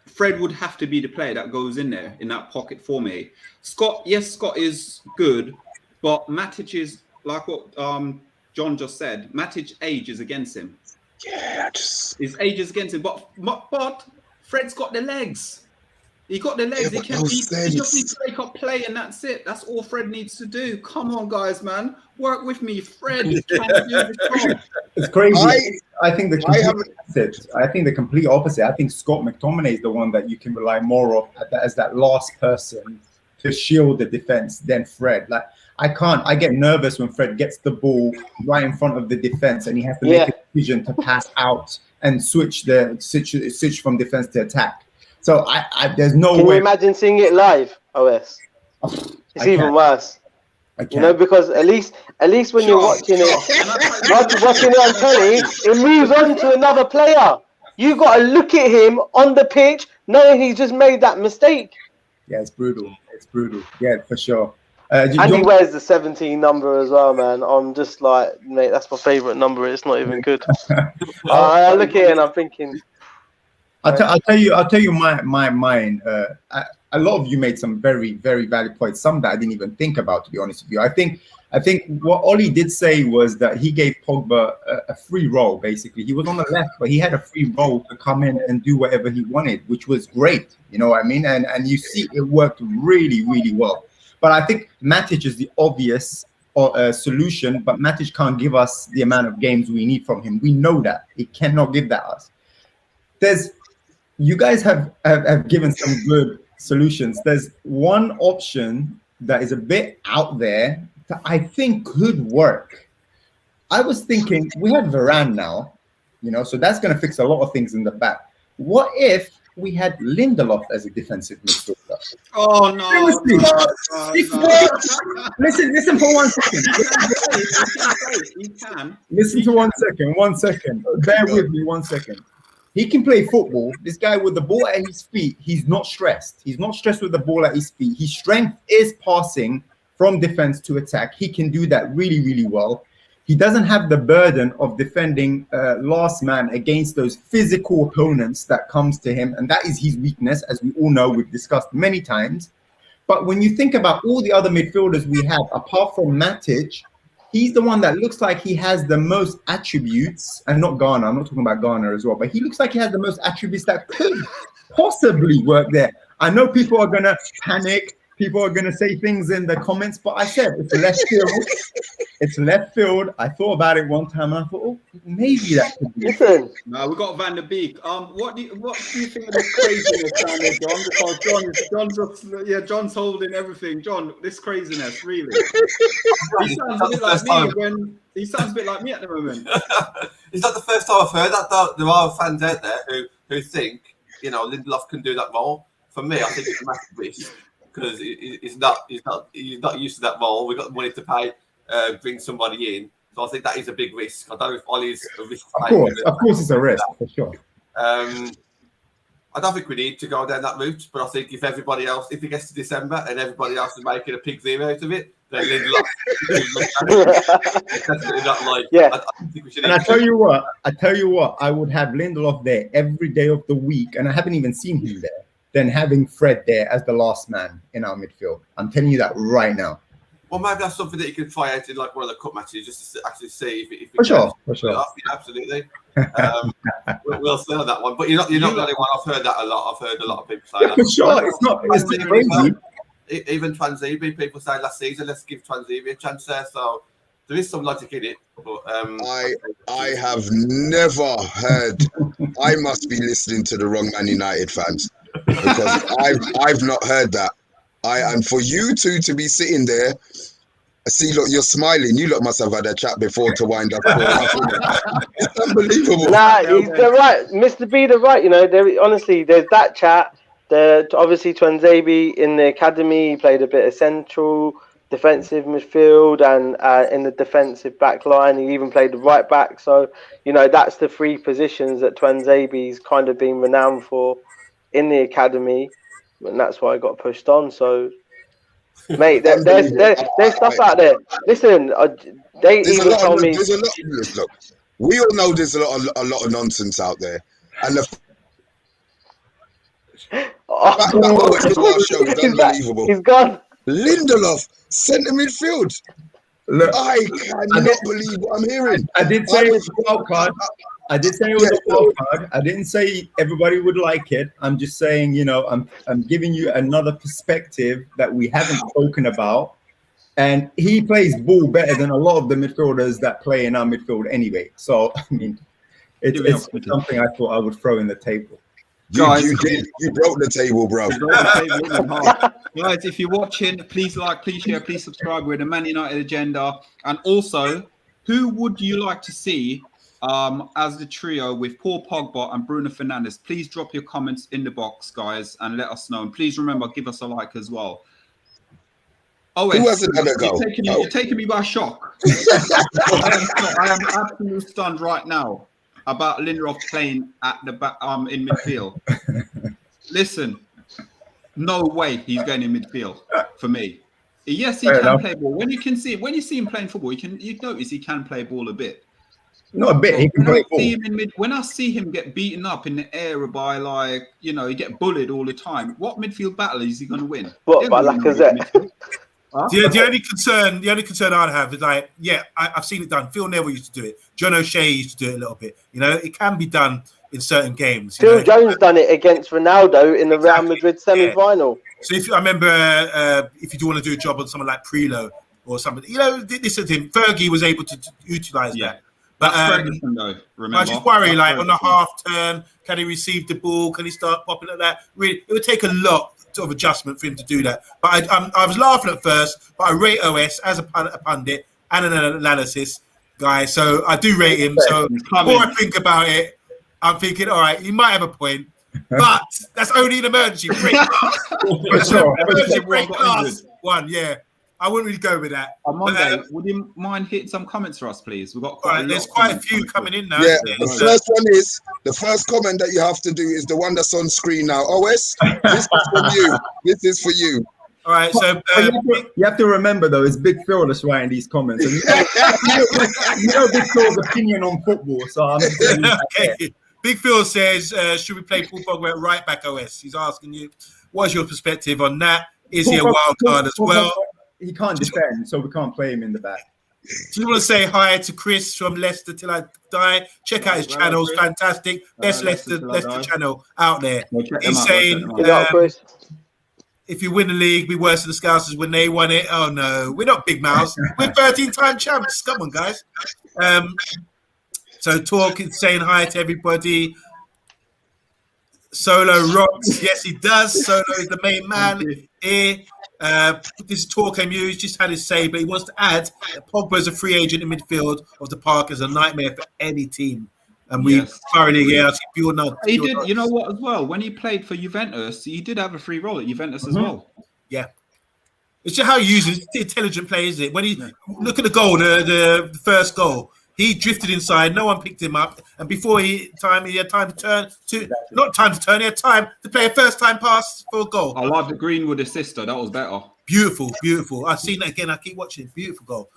Fred would have to be the player that goes in there, in that pocket for me. Scott is good, but Matic is, like what John just said, Matic's age is against him. Yeah, his age is against him, but Fred's got the legs. He got the legs. He just needs to make up play, and that's it. That's all Fred needs to do. Come on, guys, man, work with me. Fred is trying to do the job. It's crazy. I think the complete opposite. I think Scott McTominay is the one that you can rely more on as that last person to shield the defense than Fred. Like I get nervous when Fred gets the ball right in front of the defense and he has to make a decision to pass out and switch from defense to attack. So there's no way. Can you imagine seeing it live, OS? It's even worse. Because at least when you're watching it, watching it on telly, it moves on to another player. You got to look at him on the pitch, knowing he just made that mistake. Yeah, it's brutal. Yeah, for sure. And he wears the 17 number as well, man. I'm just like, mate, that's my favourite number. It's not even good. I look at it and I'm thinking. I'll tell you mine. A lot of you made some very, very valid points. Some that I didn't even think about, to be honest with you. I think what Ollie did say was that he gave Pogba a free role. Basically, he was on the left, but he had a free role to come in and do whatever he wanted, which was great. You know what I mean? And you see, it worked really, really well. But I think Matic is the obvious solution. But Matic can't give us the amount of games we need from him. We know that he cannot give that us. You guys have given some good solutions. There's one option that is a bit out there that I think could work. I was thinking we have Varane now, so that's going to fix a lot of things in the back. What if we had Lindelof as a defensive midfielder? Oh no! Listen for 1 second. He can. Listen to 1 second. 1 second. Bear with me 1 second. He can play football. This guy with the ball at his feet, he's not stressed. He's not stressed with the ball at his feet. His strength is passing from defense to attack. He can do that really, really well. he doesn't have the burden of defending last man against those physical opponents that comes to him. And that is his weakness, as we all know, we've discussed many times. But when you think about all the other midfielders we have, apart from Matic, he's the one that looks like he has the most attributes, and not Garner. I'm not talking about Garner as well, but he looks like he has the most attributes that could possibly work there. I know people are going to panic. People are going to say things in the comments, but I said it's left field. It's left field. I thought about it one time, and I thought, oh, maybe that could be. Listen. No, we got Van der Beek. What do you think of this craziness down there, John? Because John's holding everything. John, this craziness, really. He sounds a bit like me he sounds a bit like me at the moment. It's not the first time I've heard that, though. There are fans out there who think, Lindelof can do that role. For me, I think it's a massive risk. Because he's not used to that role. We've got the money to pay, bring somebody in. So I think that is a big risk. I don't know if Ollie's a risk. Of course, it's a risk for sure. I don't think we need to go down that route. But I think if it gets to December and everybody else is making a pig zero out of it, then Lindelof. Definitely not like. Yeah. I don't think we should. And I tell you what, I would have Lindelof there every day of the week, and I haven't even seen him there. Than having Fred there as the last man in our midfield. I'm telling you that right now. Well, maybe that's something that you can try out in like one of the cup matches, just to actually see if for sure. Yeah, absolutely. We'll see on that one. But you're not the only one. I've heard that a lot. I've heard a lot of people say that. For sure, it's not crazy. Even Twanzebe, people say last season, let's give Twanzebe a chance there. So there is some logic in it. But I have never heard. I must be listening to the wrong Man United fans. Because I've not heard that. And for you two to be sitting there, see, look, you're smiling. You lot must have had a chat before to wind up. It's unbelievable. Nah, they're right. Mr. B, they're right. There's that chat. Obviously, Twanzebe in the academy, he played a bit of central defensive midfield and in the defensive back line. He even played the right back. So, that's the three positions that Twanzebe's kind of been renowned for in the academy, and that's why I got pushed on. So, mate, there's stuff out there. Listen, they even told me. Look, we all know there's a lot of nonsense out there, and the show is unbelievable. He's gone. Lindelof, centre midfield. Look, I cannot believe what I'm hearing. I did say it was a wild card. I did say it was a wild card. I didn't say everybody would like it. I'm just saying, I'm giving you another perspective that we haven't spoken about. And he plays ball better than a lot of the midfielders that play in our midfield anyway. So, I mean, it's something I thought I would throw in the table. Guys, you broke the table, bro. Guys, if you're watching, please like, please share, please subscribe. We're the Man United Agenda. And also, who would you like to see as the trio with Paul Pogba and Bruno Fernandes? Please drop your comments in the box, guys, and let us know. And please remember, give us a like as well. Oh, who hasn't had a go? You're taking me by shock. I am absolutely stunned right now about Lindelof playing at the back in midfield. Listen, no way he's going in midfield for me. Yes, he can play ball. When you see him playing football, you notice he can play ball a bit. Not a bit. He can play ball. When I see him get beaten up in the air by he get bullied all the time. What midfield battle is he going to win? What by Lacazette? The only concern I'd have is I've seen it done. Phil Neville used to do it. John O'Shea used to do it a little bit. It can be done in certain games. Phil Jones done it against Ronaldo in the Real Madrid semi-final. So I remember if you do want to do a job on someone like Prelo or somebody, this is him. Fergie was able to utilize that. But Ferguson, though, remember? I just worry, on the half turn, can he receive the ball? Can he start popping like that? Really, it would take a lot of adjustment for him to do that. But I was laughing at first, but I rate OS as a pundit and an analysis guy. So I do rate him. So the more I think about it, I'm thinking, all right, he might have a point, but that's only an emergency. Great class. Emergency great class one, yeah. I wouldn't really go with that. On Monday, would you mind hitting some comments for us, please? We've got there's quite a few coming in now. Yeah, the first comment that you have to do is the one that's on screen now. OS, this is from you. This is for you. All right, so you have to remember though, it's Big Phil that's writing these comments. And you know Big Phil's opinion on football, so I'm just gonna leave that there. okay. Big Phil says, should we play Paul Pogba at right back? OS. He's asking you, what's your perspective on that? Is he a wild card as well? He can't defend, so we can't play him in the back. Do you want to say hi to Chris from Leicester Till I Die? Check out his channels, fantastic. Best Leicester channel out there. He's saying, if you win the league, be worse than the Scousers when they won it. Oh no, we're not big mouths. We're 13-time champs. Come on, guys. So Talk is saying hi to everybody. Solo rocks. Yes, he does. Solo is the main man here. This is Talk MU. He's just had his say, but he wants to add that Pogba is a free agent in midfield of the park is a nightmare for any team. And we thoroughly, he did. You know what? As well, when he played for Juventus, he did have a free role at Juventus as well. Yeah, it's just how he uses intelligent play, isn't it? When he look at the goal, the first goal, he drifted inside. No one picked him up, and before he had time to turn not time to turn. He had time to play a first-time pass for a goal. I love the Greenwood assist, though. That was better. Beautiful, beautiful. I've seen that again. I keep watching. Beautiful goal.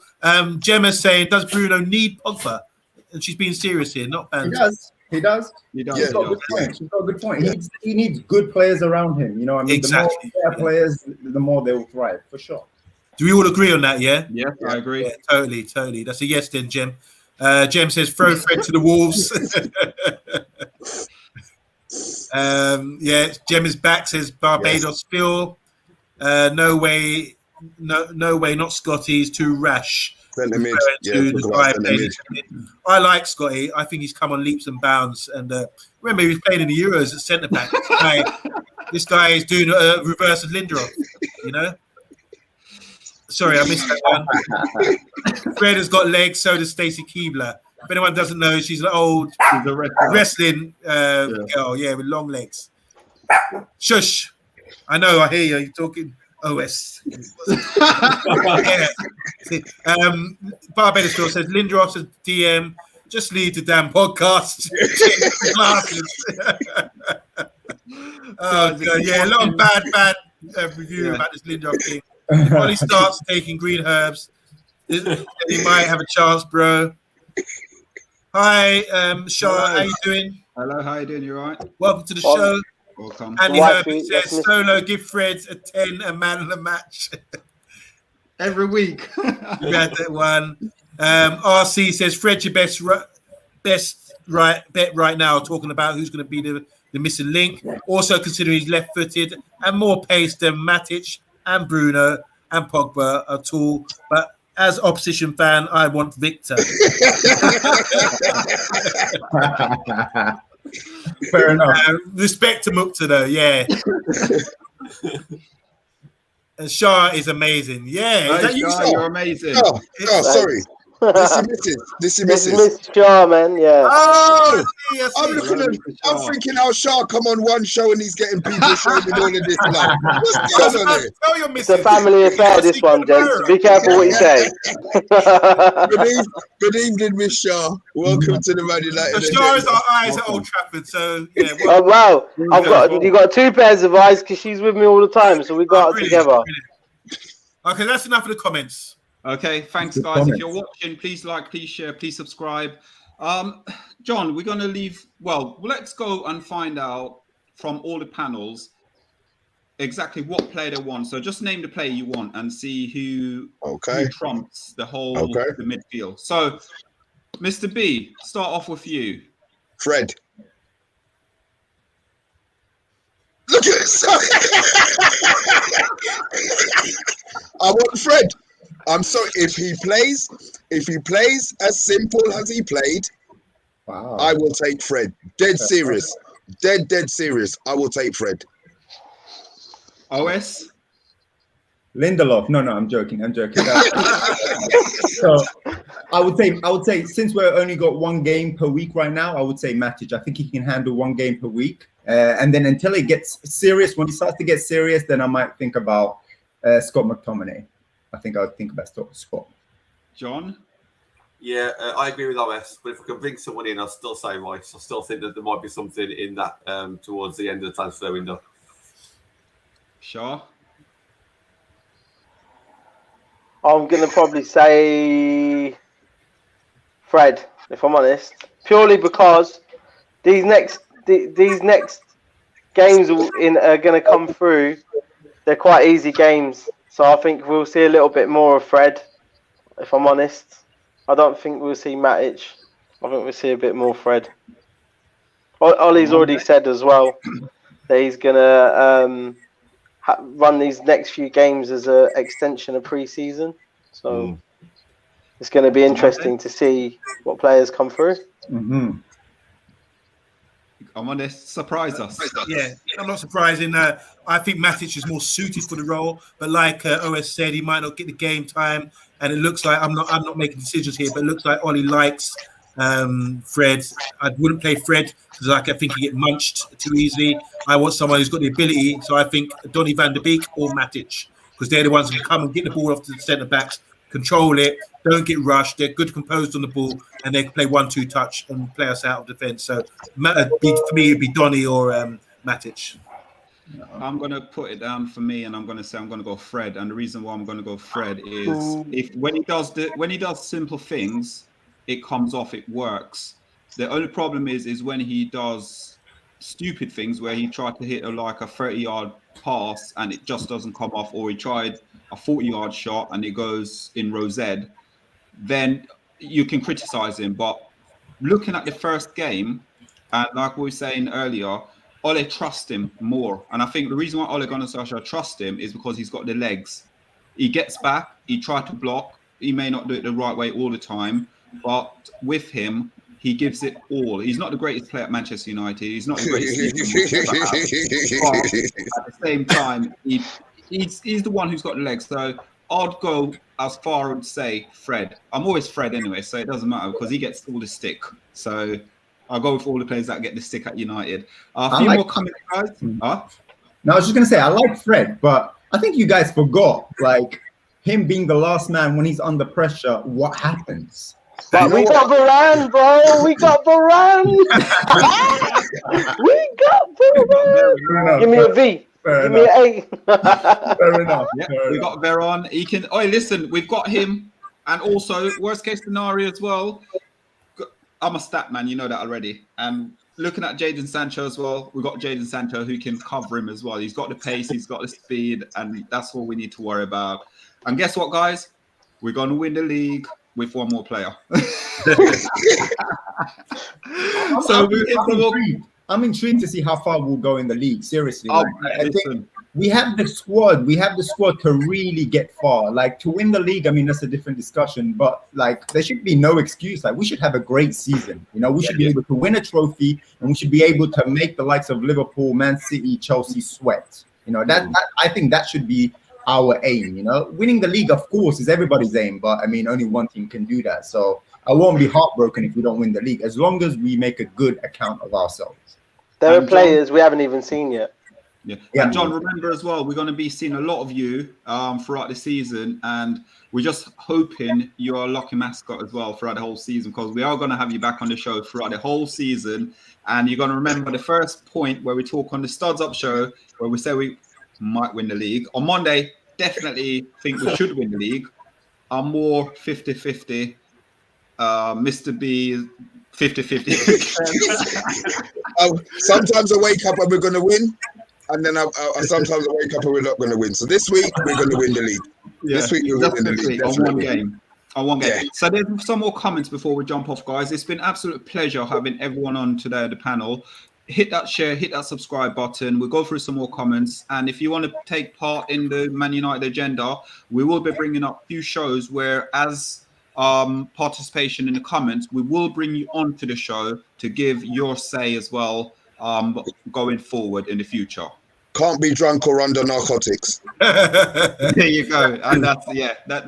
Gemma's saying, does Bruno need Pogba? And she's being serious here, not banter. He does. He does. She's got a good point. She's got a good point. He needs good players around him. You know what I mean? Exactly. The more players, the more they will thrive, for sure. Do we all agree on that, yeah? Yeah, I agree. Yeah, totally. That's a yes then, Jem. Jem says, throw Fred to the Wolves. Jem is back, says Barbados Phil. No way, not Scotty. He's too rash. I like Scotty. I think he's come on leaps and bounds. And remember, he was playing in the Euros at centre back. This guy is doing a reverse of Lindelof. You know. Sorry, I missed that one. Fred has got legs. So does Stacey Keebler. If anyone doesn't know, she's an old wrestling girl. Yeah, with long legs. Shush. I know. I hear you. You're talking. OS. Barbados Phil says Lindelof says DM, just leave the damn podcast. Oh God, yeah, a lot of bad review about this Lindelof thing. While he starts taking green herbs, he might have a chance, bro. Hi, Shah, how you doing? Hello, how you doing? You all right? Welcome to the show. Welcome. Andy Herbert says, Solo, give Fred a 10, a man of the match. Every week. We had that one. RC says, Fred, your best bet right now, talking about who's going to be the missing link. Also considering he's left-footed and more pace than Matic and Bruno and Pogba are tall. But as opposition fan, I want Victor. Fair enough. Respect to Mukta though, yeah. And Shah is amazing. Yeah, is that you, Shah? You're amazing. Oh, sorry. This is Miss Shah, man. Yeah. Oh, I'm thinking how Shah come on one show and he's getting people showing all of this love. What's going on here? It's a family affair, this one, gents. Be careful what you say. Good evening, Miss Shah. Welcome to the Man United. So Shah is our eyes at Old Trafford. So yeah. Oh wow! You got two pairs of eyes because she's with me all the time, so we got it together. Okay, that's enough of the comments. Okay, thanks, guys. If you're watching, please like, please share, please subscribe. John, we're going to leave. Well, let's go and find out from all the panels exactly what player they want. So just name the player you want and see who trumps the whole the midfield. So, Mr. B, start off with you. Fred. Look at this. I want Fred. I'm sorry, if he plays as simple as he played, I will take Fred. Dead serious. Dead serious. I will take Fred. OS? Lindelof. No, I'm joking. So I would say since we're only got one game per week right now, I would say Matic. I think he can handle one game per week. And then until it gets serious, when he starts to get serious, then I might think about Scott McTominay. I think I would think about Scott. John? Yeah, I agree with OS, but if I can bring someone in, I'll still say Rice. I still think that there might be something in that towards the end of the transfer window. Shah? I'm going to probably say Fred, if I'm honest. Purely because these next games are going to come through. They're quite easy games. So I think we'll see a little bit more of Fred, if I'm honest. I don't think we'll see Matic. I think we'll see a bit more Fred. Ollie's already said as well that he's going to run these next few games as an extension of pre-season. So it's going to be interesting to see what players come through. Mm-hmm. I'm on this. Surprise us. Yeah, I'm not surprising. I think Matic is more suited for the role, but like OS said, he might not get the game time. And it looks like I'm not making decisions here, but it looks like Ollie likes Fred. I wouldn't play Fred because I think he get munched too easily. I want someone who's got the ability. So I think Donny van der Beek or Matic, because they're the ones who come and get the ball off to the centre backs, control it, don't get rushed. They're good composed on the ball, and they can play 1-2 touch and play us out of defence. So for me, it'd be Donny or Matic. I'm going to put it down for me, and I'm going to say I'm going to go Fred. And the reason why I'm going to go Fred is when he does simple things, it comes off, it works. The only problem is when he does stupid things where he tried to hit a 30-yard pass and it just doesn't come off, or he tried a 40-yard shot and it goes in row Z, then you can criticize him. But looking at the first game, and like we were saying earlier, Ole trusts him more. And I think the reason why Ole Gunnar Solskjaer trusts him is because he's got the legs. He gets back, he tried to block. He may not do it the right way all the time, but with him, he gives it all. He's not the greatest player at Manchester United. He's not the greatest but at the same time, he's the one who's got the legs. So I'd go as far as say Fred. I'm always Fred anyway, so it doesn't matter because he gets all the stick. So I'll go with all the players that get the stick at United. A few more comments, guys. No, I was just going to say, I like Fred, but I think you guys forgot, him being the last man when he's under pressure, what happens? But we got Varane, bro. We got Varane. We got Varane. Give me a V. Give me an A. Fair enough. Yeah, we got Varane. He can. Oh, listen, we've got him, and also worst case scenario as well. I'm a stat man, you know that already. And looking at Jadon Sancho as well, we've got Jadon Sancho who can cover him as well. He's got the pace, he's got the speed, and that's all we need to worry about. And guess what, guys? We're going to win the league with one more player. I'm intrigued to see how far we'll go in the league. Seriously, I think we have the squad. We have the squad to really get far. To win the league, I mean, that's a different discussion. But there should be no excuse. We should have a great season. We should be able to win a trophy, and we should be able to make the likes of Liverpool, Man City, Chelsea sweat. That I think that should be our aim. Winning the league, of course, is everybody's aim. But I mean, only one team can do that. So I won't be heartbroken if we don't win the league, as long as we make a good account of ourselves. There are players we haven't even seen yet. Yeah. And John, remember as well, we're going to be seeing a lot of you throughout the season, and we're just hoping you're a lucky mascot as well throughout the whole season, because we are going to have you back on the show throughout the whole season. And you're going to remember the first point where we talk on the Studs Up show, where we say we might win the league. On Monday, definitely think we should win the league. I'm more 50-50. Mr. B 50-50. Sometimes I wake up and we're going to win, and then sometimes I wake up and we're not going to win. So this week we're going to win the league. Yeah, this week we're winning the league. On one game. Yeah. So there's some more comments before we jump off, guys. It's been an absolute pleasure having everyone on today at the panel. Hit that share, hit that subscribe button. We'll go through some more comments. And if you want to take part in the Man United agenda, we will be bringing up a few shows where, as participation in the comments, we will bring you onto the show to give your say as well going forward in the future. Can't be drunk or under narcotics. There you go. And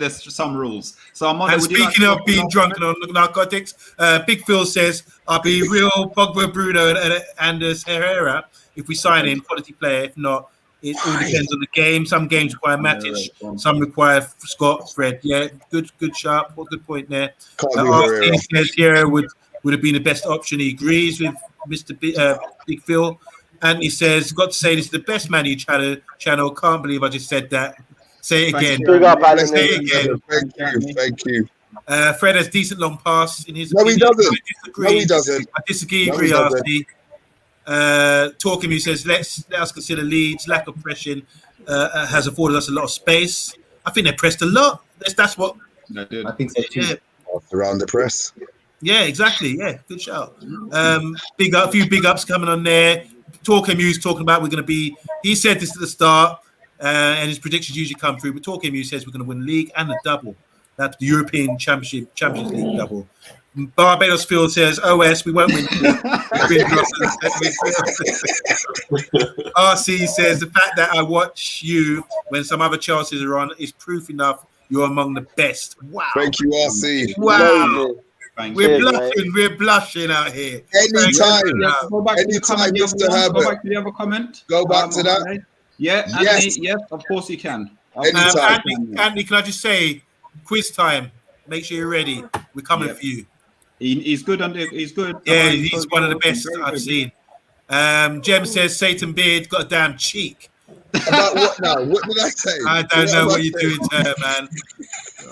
there's some rules. So and speaking of being drunk and on narcotics, Big Phil says, I'll be real Pogba, Bruno and Anders Herrera if we sign him, quality player. If not, it all depends on the game. Some games require Matic, some require Scott, Fred. Yeah, good sharp. What good point there. He says Herrera would have been the best option. He agrees with Mr. Big Phil. And he says, got to say, this is the best Man U channel. Can't believe I just said that. Say it again. Big up, Alan. Say it again. Thank you. Fred has decent long pass in his No, he opinion. doesn't. I disagree. No, he doesn't. I disagree. No, he doesn't. RC. Talking, who says, let us consider Leeds. Lack of pressure has afforded us a lot of space. I think they pressed a lot. That's what. They did. I think so too. Yeah. Around the press. Yeah, exactly. Yeah, good shout. Big up, a few big ups coming on there. Talking Muse talking about we're going to be. He said this at the start, and his predictions usually come through. But Talking Muse says we're going to win the league and the double. That's the European Champions League double. Barbados Field says, OS, we won't win. RC says, the fact that I watch you when some other chances are on is proof enough you're among the best. Wow. Thank you, RC. Wow. We're Cheers, blushing. mate. We're blushing out here. Anytime. Go back to the Anytime, comment. Mr. Herbert. Go back to the other comment. Go back to that. Yeah, Yes. Anthony, yes, of course you can. Anytime. Anthony, can I just say, quiz time. Make sure you're ready. We're coming for you. He's good. He's good. Yeah, he's one of the best Very I've good. seen. Jem says Satan Beard got a damn cheek. About what now? What did I say? I don't know am what I you're saying? doing to her, man.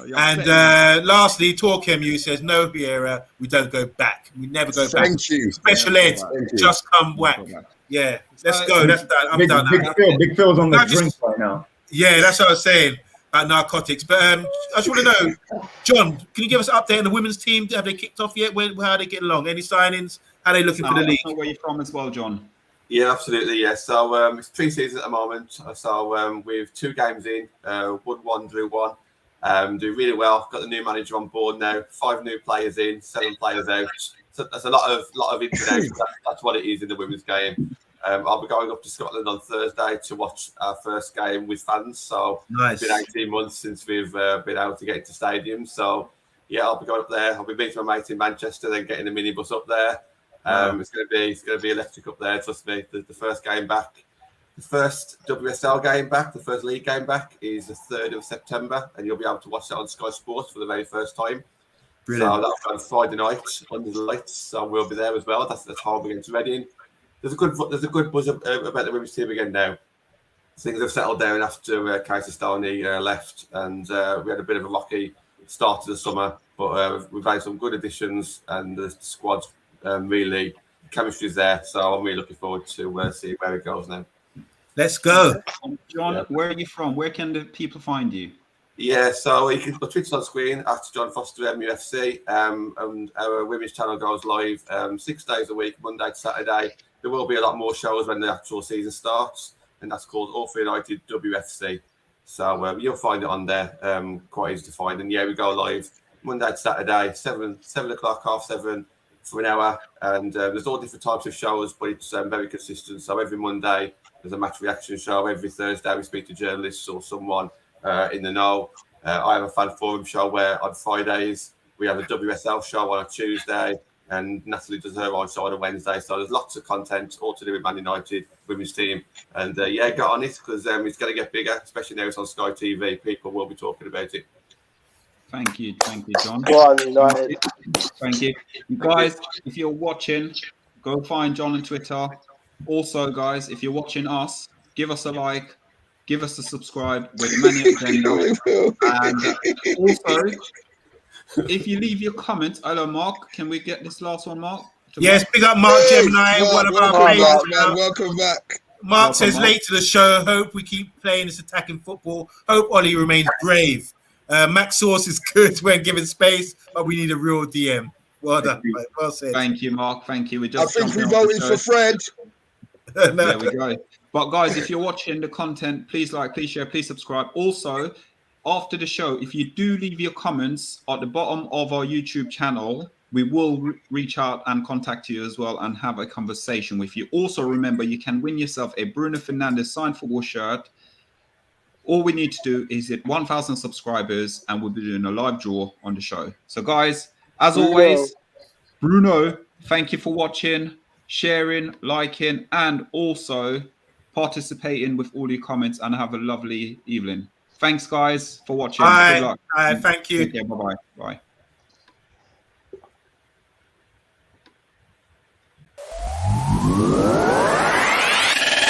You're And upsetting lastly, Torquemu says, no, Vieira, we don't go back. We never go back. Thank you. Special ed, Thank you. just come whack. Yeah, let's go. That's done. I'm done now. Big Phil's on the Can I just- drink right now. Yeah, that's what I was saying about narcotics. But I just want to know, John, can you give us an update on the women's team? Have they kicked off yet? How are they getting along? Any signings? How are they looking for the Let us league? know where you're from as well, John. Yeah, absolutely. Yeah. So it's pre-season at the moment. So with 2 games in, won 1, drew 1. Doing really well. Got the new manager on board now. 5 new players in, 7 players out. So there's a lot of ins and outs. That's what it is in the women's game. I'll be going up to Scotland on Thursday to watch our first game with fans. So Nice. it's been 18 months since we've been able to get into stadiums. So yeah, I'll be going up there. I'll be meeting my mate in Manchester, then getting a minibus up there. It's going to be electric up there. Trust me. The first game back, the first WSL game back, the first league game back is the 3rd of September, and you'll be able to watch that on Sky Sports for the very first time. Brilliant. So that'll be on Friday night under the lights. So we'll be there as well. That's home against Reading. There's a good buzz about the women's team again now. Things have settled down after Casey Stoney left, and we had a bit of a rocky start to the summer. But we've had some good additions, and the squad's really chemistry's there. So I'm really looking forward to see where it goes now. Let's go. John, where are you from? Where can the people find you? Yeah, so you can put Twitter on screen at John Foster MUFC, and our women's channel goes live 6 days a week, Monday to Saturday. There will be a lot more shows when the actual season starts, and that's called Orphan United WFC. So you'll find it on there, quite easy to find. And yeah, we go live Monday to Saturday, 7 o'clock, 7:30 for an hour. And there's all different types of shows, but it's very consistent. So every Monday there's a match reaction show. Every Thursday we speak to journalists or someone in the know. I have a fan forum show where on Fridays we have a WSL show on a Tuesday, and Natalie does her own show on a Wednesday. So there's lots of content all to do with Man United women's team. And yeah, get on it, because it's going to get bigger, especially now it's on Sky TV. People will be talking about it. Thank you, John. Go on, United. Thank you. You guys, if you're watching, go find John on Twitter. Also, guys, if you're watching us, give us a like, give us a subscribe with many agenda. And also, if you leave your comments, hello, Mark. Can we get this last one, Mark? Yes, big up Mark Gemini, one of our players. Welcome back. Mark says late to the show. Hope we keep playing this attacking football. Hope Ollie remains brave. Max Source is good when given space, but we need a real DM. Well done. Well said. Thank you, Mark. Thank you. I think we voted for Fred. There we go. But guys, if you're watching the content, please like, please share, please subscribe. Also, after the show, if you do leave your comments at the bottom of our YouTube channel, we will reach out and contact you as well and have a conversation with you. Also, remember, you can win yourself a Bruno Fernandes signed football shirt. All we need to do is hit 1,000 subscribers, and we'll be doing a live draw on the show. So, guys, as always, Bruno, thank you for watching, sharing, liking, and also participating with all your comments, and have a lovely evening. Thanks, guys, for watching. Good luck. Thank you. Okay, bye-bye. Bye. Bye.